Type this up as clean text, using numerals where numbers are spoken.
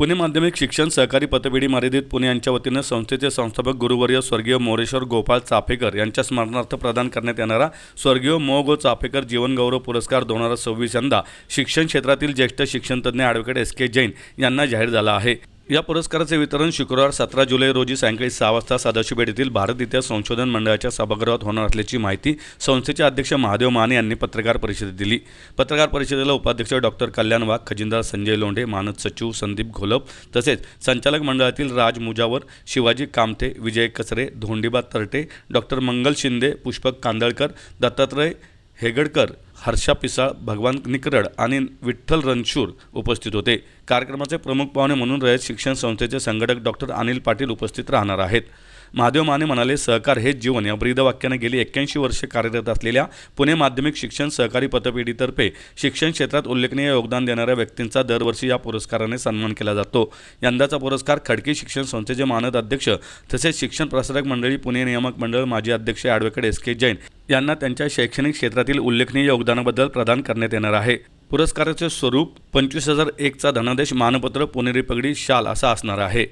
पुणे माध्यमिक शिक्षण सहकारी पतपेढी मर्यादित पुणे यांच्या वतीनं संस्थेचे संस्थापक गुरुवर्य स्वर्गीय मोरेश्वर गोपाळ चाफेकर यांच्या स्मरणार्थ प्रदान करण्यात येणारा स्वर्गीय मो. गो. चाफेकर जीवनगौरव पुरस्कार 2026 यंदा शिक्षण क्षेत्रातील ज्येष्ठ शिक्षणतज्ज्ञ ॲडव्होकेट S.K. जैन यांना जाहीर झाला आहे। या पुरस्काराचे वितरण शुक्रवार 17 जुलै रोजी सायंकाळी 6 वाजता सदाशिवपेठ येथील भारत इतिहास संशोधन मंडळाच्या सभागृहात होणार असल्याची माहिती संस्थेचे अध्यक्ष महादेव माने यांनी पत्रकार परिषदेत दिली। पत्रकार परिषदेला उपाध्यक्ष डॉक्टर कल्याण वाघ, खजिनदार संजय लोंढे, मानद सचिव संदीप घोलप तसेच संचालक मंडळातील राज मुजावर, शिवाजी कामथे, विजय कचरे, धोंडीबा तरटे, डॉक्टर मंगल शिंदे, पुष्पक कांदळकर, दत्तात्रय हेगडकर, हर्षा पिसाळ, भगवान निकरड आणि विठ्ठल रणशूर उपस्थित होते। कार्यक्रमाचे प्रमुख पाहुणे म्हणून रयत शिक्षण संस्थेचे संघटक डॉक्टर अनिल पाटील उपस्थित राहणार आहेत। महादेव माने म्हणाले, सहकार हेच जीवन या ब्रीदवाक्याने गेली 81 वर्षे कार्यरत असलेल्या पुणे माध्यमिक शिक्षण सहकारी पतपेढीतर्फे शिक्षण क्षेत्रात उल्लेखनीय योगदान देणाऱ्या व्यक्तींचा दरवर्षी या पुरस्काराने सन्मान केला जातो। यंदाचा पुरस्कार खडकी शिक्षण संस्थेचे मानद अध्यक्ष तसेच शिक्षण प्रसारक मंडळी पुणे नियामक मंडळ माजी अध्यक्ष ॲडव्होकेट S.K. जैन यांना त्यांच्या शैक्षणिक क्षेत्रातील उल्लेखनीय योगदानाबद्दल प्रदान करण्यात येणार आहे। पुरस्काराचे स्वरूप 25,001 चा धनादेश, मानपत्र, पुणेरी पगडी, शाल असा असणार आहे।